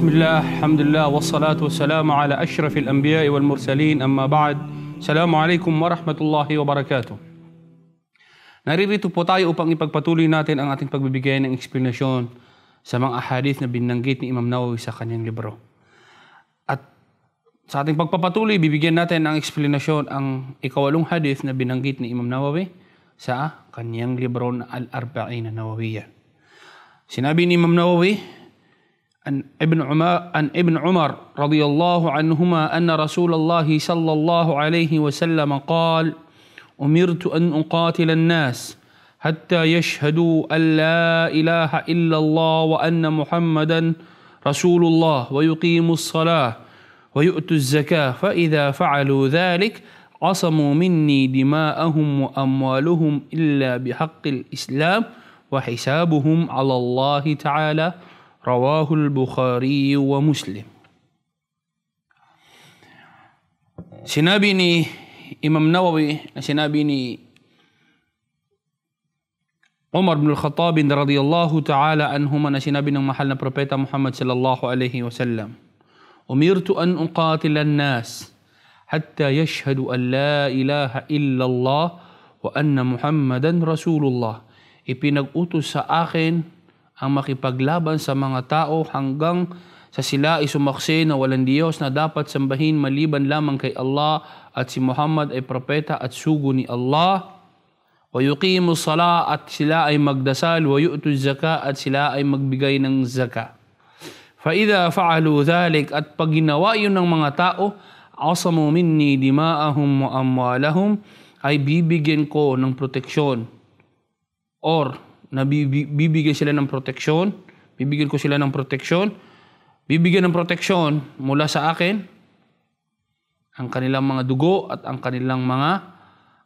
Bismillah, alhamdulillah, wassalatu wassalamu ala ashrafil anbiya'i wal mursalin, amma ba'd. Assalamualaikum warahmatullahi wabarakatuh. Naririto po tayo upang ipagpatuloy natin ang ating pagbibigay ng eksplanasyon sa mga ahadith na binanggit ni Imam Nawawi sa kanyang libro. At sa ating pagpapatuloy, bibigyan natin ng eksplanasyon ang ikawalong hadith na binanggit ni Imam Nawawi sa kanyang libro na Al-Arba'in Nawawiyya. Sinabi ni Imam Nawawi, عن ابن عمر رضي الله عنهما أن رسول الله صلى الله عليه وسلم قال: أمرت أن أقاتل الناس حتى يشهدوا أن لا إله إلا الله وأن محمدا رسول الله ويقيموا الصلاة ويؤتوا الزكاة فإذا فعلوا ذلك عصموا مني دماءهم وأموالهم إلا بحق الإسلام وحسابهم على الله تعالى. Rawahul Bukhari wa Muslim. Sinabi ni Imam Nawawi, sinabi ni Umar bin Al-Khattab radhiyallahu ta'ala anhuma, na sinabi ng mahal na propeta Muhammad sallallahu alaihi wasallam, umirtu an uqatila an-nas hatta yashhadu an la ilaha illa Allah wa anna Muhammadan Rasulullah. Ipinag-utos sa akin ang makipaglaban sa mga tao hanggang sa sila ay sumaksi na walang Diyos na dapat sambahin maliban lamang kay Allah at si Muhammad ay propeta at sugo ni Allah. Wa yuqimu salat, at sila ay magdasal. Wa yu'tu zaka, at sila ay magbigay ng zaka. Fa idha fa'alu dhalik, at pag ginawa yun ng mga tao, asamu minni dima'ahum wa amwalahum, ay bibigyan ko ng proteksyon, or bibigyan sila ng proteksyon, bibigyan ko sila ng proteksyon, bibigyan ng proteksyon mula sa akin ang kanilang mga dugo at ang kanilang mga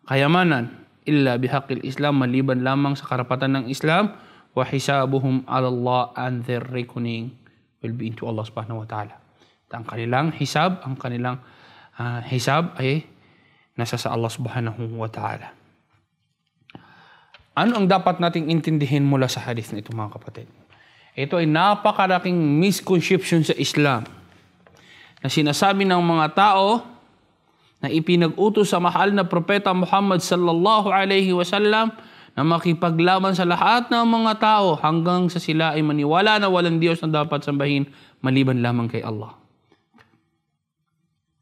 kayamanan, illa bihaqil Islam, maliban lamang sa karapatan ng Islam, wa hisabuhum ala Allah, and their reckoning will be into Allah subhanahu wa ta'ala. At ang kanilang hisab, hisab ay nasa sa Allah subhanahu wa ta'ala. Ano ang dapat nating intindihin mula sa hadith na ito, mga kapatid? Ito ay napakalaking misconception sa Islam na sinasabi ng mga tao na ipinag-utos sa mahal na propeta Muhammad sallallahu alaihi wasallam na makipaglaban sa lahat ng mga tao hanggang sa sila ay maniwala na walang Diyos na dapat sambahin maliban lamang kay Allah.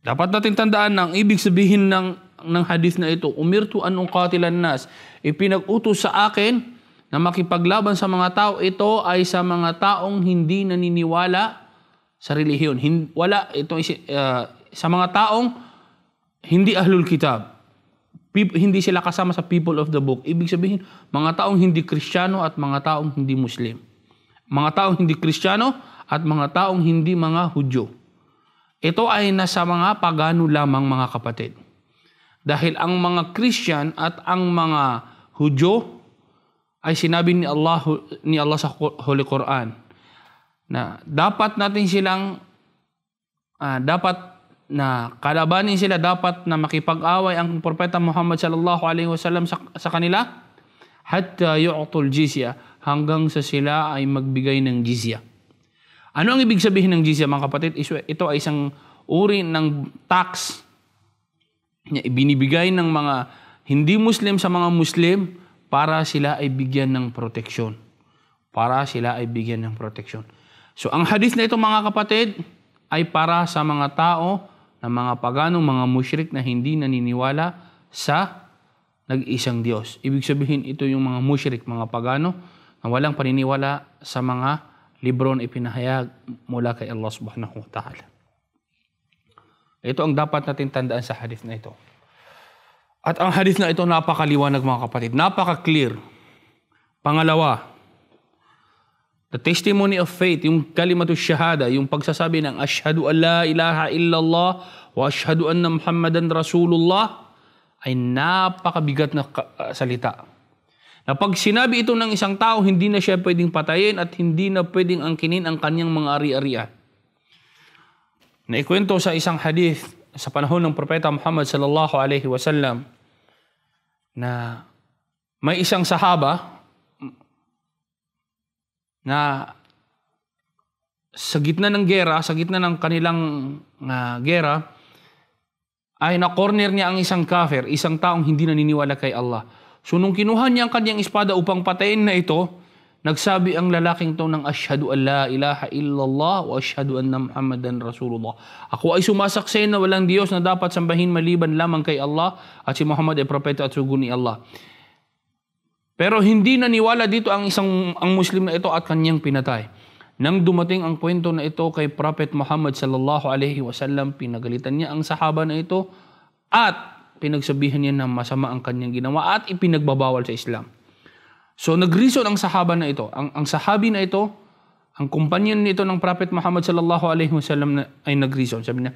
Dapat natin tandaan na ang ibig sabihin ng hadith na ito, umirtu an uqatilan nas, ipinag-utos sa akin na makipaglaban sa mga tao, ito ay sa mga taong hindi naniniwala sa relihiyon. Sa mga taong hindi ahlul kitab. Hindi sila kasama sa people of the book. Ibig sabihin, mga taong hindi Kristiyano at mga taong hindi Muslim. Mga taong hindi Kristiyano at mga taong hindi mga Hudyo. Ito ay nasa mga pagano lamang, mga kapatid. Dahil ang mga Christian at ang mga Hudyo ay sinabi ni Allah sa Holy Quran na dapat natin silang dapat na kalabanin sila, dapat na makipag-away ang propeta Muhammad sallallahu alaihi wasallam sa kanila hatta yu'tul jizya, hanggang sa sila ay magbigay ng jizya. Ano ang ibig sabihin ng jizya, mga kapatid? Ito ay isang uri ng tax na ibinibigay ng mga hindi Muslim sa mga Muslim para sila ay bigyan ng proteksyon. So ang hadith na ito, mga kapatid, ay para sa mga tao na mga paganong, mga musyrik na hindi naniniwala sa nag-isang Diyos. Ibig sabihin, ito yung mga musyrik, mga pagano na walang paniniwala sa mga libro na ipinahayag mula kay Allah subhanahu wa ta'ala. Ito ang dapat natin tandaan sa hadith na ito. At ang hadith na ito napakaliwanag, mga kapatid. Napaka-clear. Pangalawa, the testimony of faith, yung kalimatu shahada, yung pagsasabi ng ashhadu an la ilaha illallah wa ashhadu anna Muhammadan Rasulullah, ay napakabigat na salita. Na pag sinabi ito ng isang tao, hindi na siya pwedeng patayin at hindi na pwedeng angkinin ang kanyang mga ari-arian. Naikwento sa isang hadith sa panahon ng propeta Muhammad sallallahu alaihi wasallam na may isang sahaba na sa gitna ng gera, sa gitna ng kanilang gera, ay na-corner niya ang isang kafir, isang taong hindi naniniwala kay Allah. So nung kinuha niya ang kanyang espada upang patayin na ito, nagsabi ang lalaking to ng Ashhadu an la ilaha illallah wa ashhadu anna Muhammadan Rasulullah. Ako ay sumasaksi na walang Diyos na dapat sambahin maliban lamang kay Allah at si Muhammad ay propeta at sugo ni Allah. Pero hindi naniwala dito ang Muslim na ito at kanyang pinatay. Nang dumating ang kwento na ito kay Prophet Muhammad sallallahu alaihi wasallam, pinagalitan niya ang sahaba na ito at pinagsabihan niya na masama ang kanyang ginawa at ipinagbabawal sa Islam. So nag-reason ang sahaba na ito. Ang sahabi na ito, ang companion nito ng Prophet Muhammad sallallahu alaihi wasallam ay nag-reason. Sabi niya,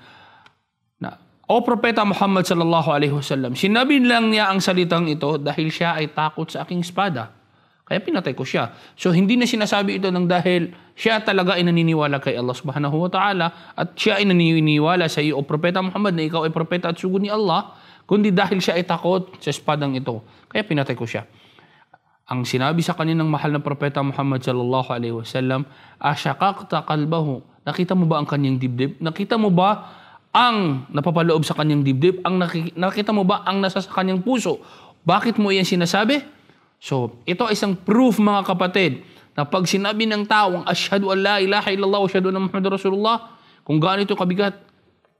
O Propeta Muhammad sallallahu alaihi wasallam, sinabi lang niya ang salitang ito dahil siya ay takot sa aking espada. Kaya pinatay ko siya. So hindi na sinasabi ito ng dahil siya talaga ay naniniwala kay Allah subhanahu wa ta'ala at siya ay naniniwala sa iyo, O Propeta Muhammad, na ikaw ay propeta at sugo ni Allah, kundi dahil siya ay takot sa espadang ito. Kaya pinatay ko siya. Ang sinabi sa kaninang mahal na Propeta Muhammad sallallahu alaihi wasallam, Ashaqaqta qalbahu. Nakita mo ba ang kanyang dibdib? Nakita mo ba ang napapaloob sa kanyang dibdib? Nakita mo ba ang nasa sa kanyang puso? Bakit mo iyan sinasabi? So, ito ay isang proof, mga kapatid, na pag sinabi ng taong Ashhadu an la ilaha illallah wa ashhadu anna Muhammadar Rasulullah, kung gaano ito kabigat,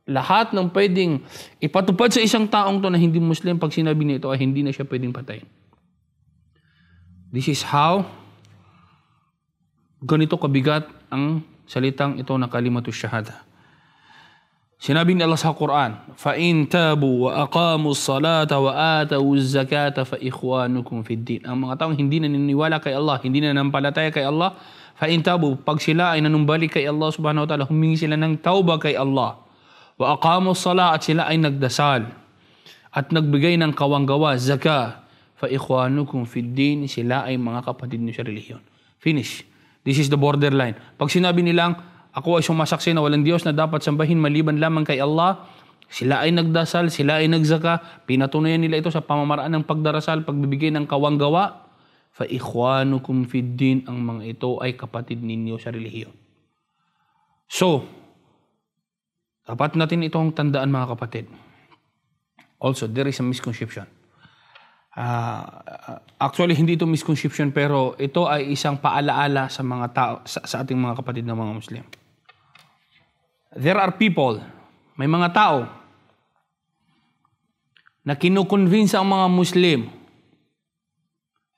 lahat ng pwedeng ipatupad sa isang taong to na hindi Muslim, pag sinabi nito ay hindi na siya pwedeng patayin. This is how ganito kabigat ang salitang ito na kalimatus syahada. Sinabi ni Allah sa Quran, فَإِن تَابُوا وَأَقَامُوا الصَّلَاةَ وَآتَوُوا الزَّكَاةَ فَإِخْوَانُكُمْ فِي الدِّينِ. Ang mga taong hindi naniniwala kay Allah, hindi nanampalataya kay Allah, فَإِن تَابُوا, pag sila ay nanumbalik kay Allah subhanahu wa ta'ala, humingi sila ng tawbah kay Allah. وَأَقَامُوا الصَّلَاةَ, at sila ay nagdasal at nagbigay ng kawanggawa, zakah, فَإِخْوَانُكُمْ فِي الدِّينِ, sila ay mga kapatid niyo sa relihiyon. Finish. This is the borderline. Pag sinabi nilang, ako ay sumasaksi na walang Diyos na dapat sambahin maliban lamang kay Allah, sila ay nagdasal, sila ay nagsaka, pinatunayan nila ito sa pamamaraan ng pagdarasal, pagbibigay ng kawanggawa, fa ikhwanukum fid din, ang mga ito ay kapatid ninyo sa relihiyon. So, dapat natin itong tandaan, mga kapatid. Also, there is a misconception. Actually, hindi ito misconception, pero ito ay isang paalaala sa mga tao, sa ating mga kapatid na mga Muslim. There are people, may mga tao na kinukonvince ang mga Muslim.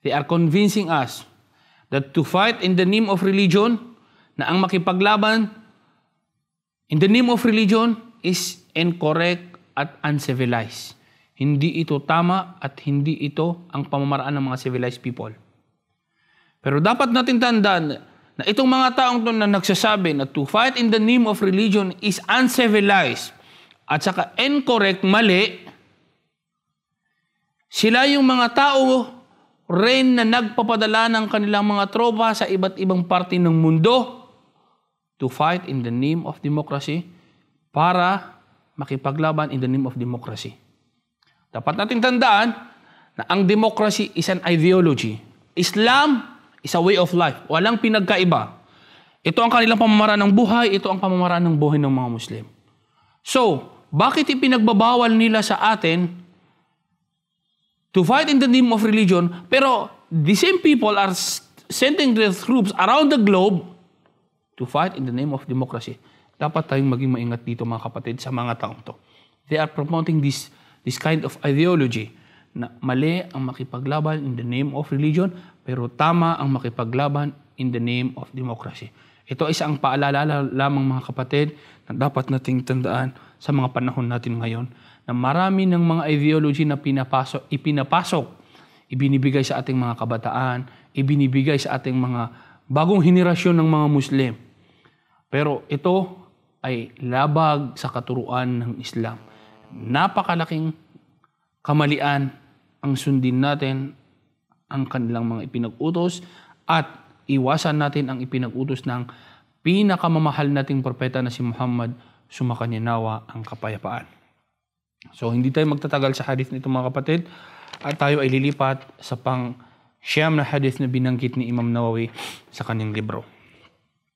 They are convincing us that to fight in the name of religion, na ang makipaglaban in the name of religion is incorrect at uncivilized. Hindi ito tama at hindi ito ang pamamaraan ng mga civilized people. Pero dapat natin tandaan na itong mga taong ito na nagsasabi na to fight in the name of religion is uncivilized at saka incorrect, mali, sila yung mga tao rin na nagpapadala ng kanilang mga tropa sa iba't ibang parte ng mundo to fight in the name of democracy para makipaglaban in the name of democracy. Dapat natin tandaan na ang democracy is an ideology. Islam is a way of life. Walang pinagkaiba. Ito ang kanilang pamamaraan ng buhay, ito ang pamamaraan ng buhay ng mga Muslim. So, bakit ipinagbabawal nila sa atin to fight in the name of religion, pero the same people are sending their troops around the globe to fight in the name of democracy? Dapat tayong maging maingat dito, mga kapatid, sa mga taong to. They are promoting this kind of ideology na mali ang makipaglaban in the name of religion, pero tama ang makipaglaban in the name of democracy. Ito ay isang paalala lamang, mga kapatid, na dapat nating tandaan sa mga panahon natin ngayon, na marami ng mga ideology na ipinapasok, ibinibigay sa ating mga kabataan, ibinibigay sa ating mga bagong henerasyon ng mga Muslim. Pero ito ay labag sa katuruan ng Islam. Napakalaking kamalian ang sundin natin ang kanilang mga ipinag-utos at iwasan natin ang ipinag-utos ng pinakamamahal nating propeta na si Muhammad, sumakanya nawa ang kapayapaan. So hindi tayo magtatagal sa hadith nito, mga kapatid, at tayo ay lilipat sa pang-siyam na hadith na binanggit ni Imam Nawawi sa kanyang libro.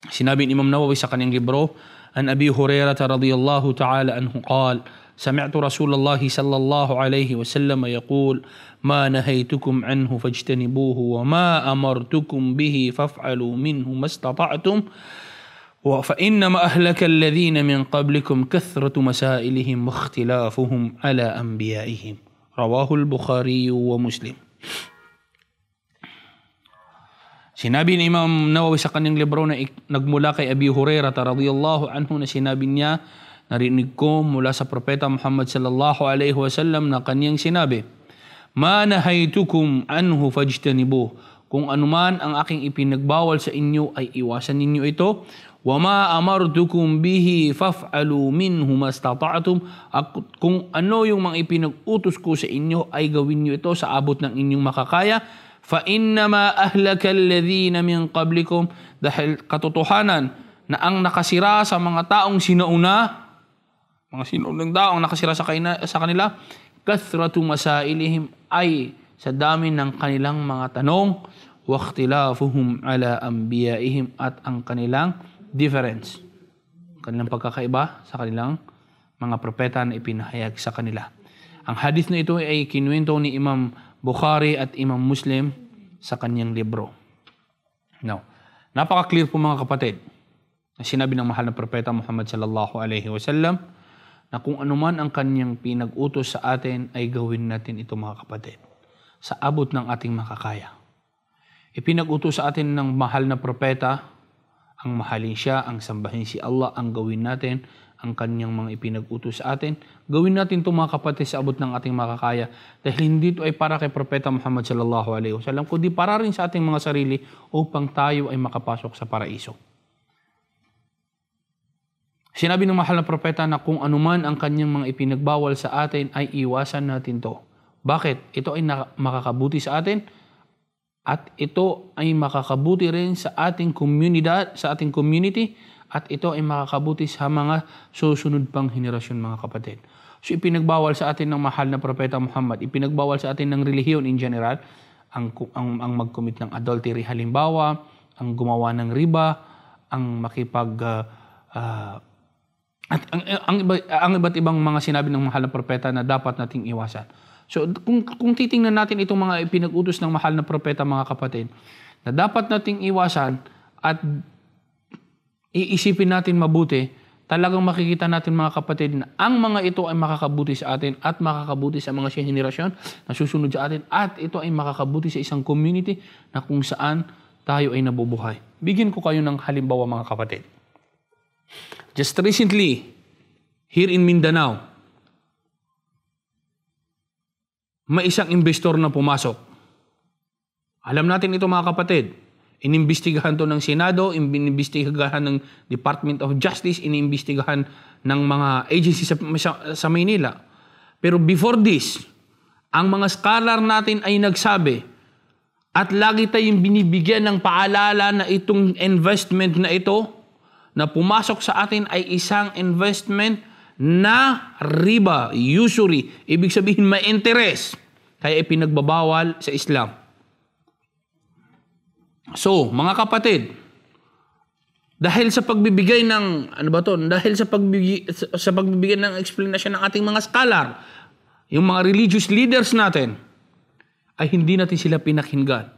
Sinabi ni Imam Nawawi sa kanyang libro, an Abi Hurairah radhiyallahu ta'ala anhu qala سمعت رسول الله صلى الله عليه وسلم يقول ما نهيتكم عنه فاجتنبوه وما أمرتكم به فافعلوا منه ما استطعتم فإنما أهلك الذين من قبلكم كثرة مسائلهم واختلافهم على أنبيائهم رواه البخاري ومسلم. Sinabi ni Imam Nawawi sa kanyang libro na nagmula kay Abi Hurairah radhiyallahu anhu na sinabi niya, narinig ko mula sa Propeta Muhammad sallallahu alaihi wasallam na kanyang sinabi, ma nahaytukum anhu fajtanibuh, kung anuman ang aking ipinagbawal sa inyo ay iwasan ninyo ito, wa ma amartukum bihi faf'alu minhu mastata'tum, kung ano yung mga ipinag-utos ko sa inyo ay gawin niyo ito sa abot ng inyong makakaya, fa innama ahlaka alladhina min qablikum, dahil katotohanan na ang nakasira sa mga taong sinauna, mga sinunang daw ang nakasira sa kanila, kathratu masailihim, ay sa dami ng kanilang mga tanong, wa ikhtilafuhum ala anbiyaihim, at ang kanilang difference, kanilang pagkakaiba sa kanilang mga propeta na ipinahayag sa kanila. Ang hadith na ito ay kinuwento ni Imam Bukhari at Imam Muslim sa kanyang libro. Now, napaka-clear po mga kapatid na sinabi ng mahal na propeta Muhammad sallallahu alaihi wasallam na kung anuman ang kanyang pinag-utos sa atin ay gawin natin ito mga kapatid, sa abot ng ating makakaya. Ipinag-utos sa atin ng mahal na propeta, ang mahalin siya, ang sambahin si Allah, ang gawin natin, ang kanyang mga ipinag-utos sa atin. Gawin natin ito mga kapatid sa abot ng ating makakaya, dahil hindi ito ay para kay Propeta Muhammad sallallahu alaihi wasallam, kundi para rin sa ating mga sarili upang tayo ay makapasok sa paraiso. Sinabi ng mahal na propeta na kung anuman ang kanyang mga ipinagbawal sa atin ay iwasan natin to. Bakit? Ito ay makakabuti sa atin at ito ay makakabuti rin sa ating komunidad, sa ating community, at ito ay makakabuti sa mga susunod pang henerasyon mga kapatid. So ipinagbawal sa atin ng mahal na propeta Muhammad, ipinagbawal sa atin ng relihiyon in general, ang mag-commit ng adultery halimbawa, ang gumawa ng riba, ang at ang iba't ibang mga sinabi ng mahal na propeta na dapat nating iwasan. So kung titingnan natin itong mga ipinag-utos ng mahal na propeta mga kapatid, na dapat nating iwasan at iisipin natin mabuti, talagang makikita natin mga kapatid na ang mga ito ay makakabuti sa atin at makakabuti sa mga henerasyon na susunod sa atin, at ito ay makakabuti sa isang community na kung saan tayo ay nabubuhay. Bigyan ko kayo ng halimbawa mga kapatid. Just recently, here in Mindanao, may isang investor na pumasok. Alam natin ito mga kapatid. Inimbestigahan to ng Senado, inimbestigahan ng Department of Justice, inimbestigahan ng mga agencies sa Maynila. Pero before this, ang mga scholar natin ay nagsabi, at lagi tayong binibigyan ng paalala na itong investment na ito, na pumasok sa atin ay isang investment na riba, usury. Ibig sabihin may interest. Kaya ipinagbabawal sa Islam. So, mga kapatid, dahil sa pagbibigay ng, dahil sa pagbibigay ng explanation ng ating mga scholar, yung mga religious leaders natin, ay hindi natin sila pinakinggan.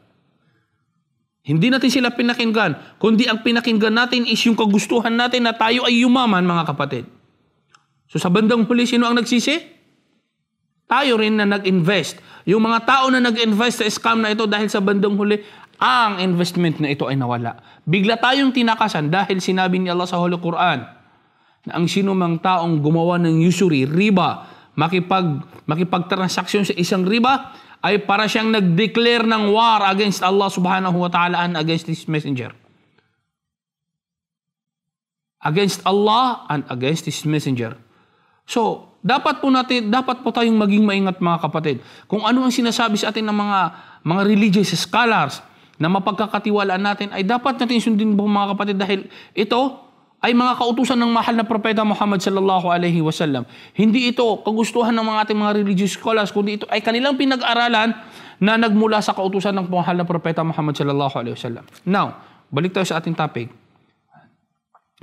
Hindi natin sila pinakinggan, kundi ang pinakinggan natin is yung kagustuhan natin na tayo ay yumaman, mga kapatid. So sa bandang huli, sino ang nagsisi? Tayo rin na nag-invest. Yung mga tao na nag-invest sa scam na ito, dahil sa bandang huli, ang investment na ito ay nawala. Bigla tayong tinakasan dahil sinabi ni Allah sa Holy Quran na ang sino mang taong gumawa ng usury, riba, makipagtransaksyon sa isang riba, ay para siyang nag-declare ng war against Allah subhanahu wa ta'ala and against His messenger. Against Allah and against His messenger. So, dapat po tayong maging maingat mga kapatid. Kung ano ang sinasabi sa atin ng mga religious scholars na mapagkakatiwalaan natin, ay dapat natin sundin po mga kapatid, dahil ito ay mga kautusan ng mahal na propeta Muhammad sallallahu alaihi wasallam. Hindi ito kagustuhan ng mga ating mga religious scholars, kundi ito ay kanilang pinag-aralan na nagmula sa kautusan ng mahal na propeta Muhammad sallallahu alaihi wasallam. Now, balik tayo sa ating topic.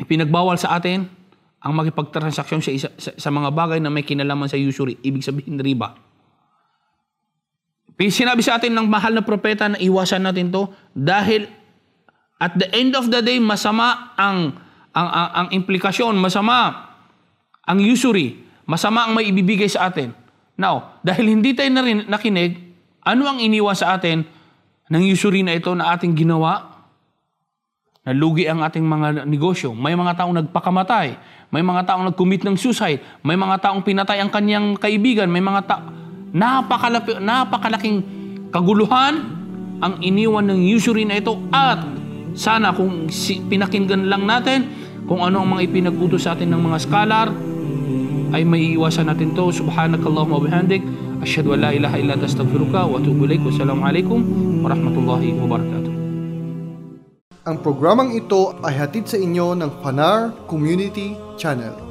ipinagbawal sa atin ang makipagtransaksyon sa mga bagay na may kinalaman sa usury. Ibig sabihin, riba. Sinabi sa atin ng mahal na propeta na iwasan natin to dahil at the end of the day, masama ang implikasyon, masama ang usury, masama ang may ibibigay sa atin. Now, dahil hindi tayo na rin nakinig, ano ang iniwan sa atin ng usury na ito na ating ginawa? Nalugi ang ating mga negosyo. May mga taong nagpakamatay. May mga taong nag-commit ng suicide. May mga taong pinatay ang kanyang kaibigan. May mga napakalaking kaguluhan ang iniwan ng usury na ito. At sana kung pinakinggan lang natin kung ano ang mga ipinag-utos sa atin ng mga scholar, ay maiiwasan natin to. Subhanakallahumma wa bihamdik, asyhadu an la ilaha illa anta astaghfiruka wa atubu ilaik. Wassalamu alaikum warahmatullahi wabarakatuh. Ang programang ito ay hatid sa inyo ng Fanar Community Channel.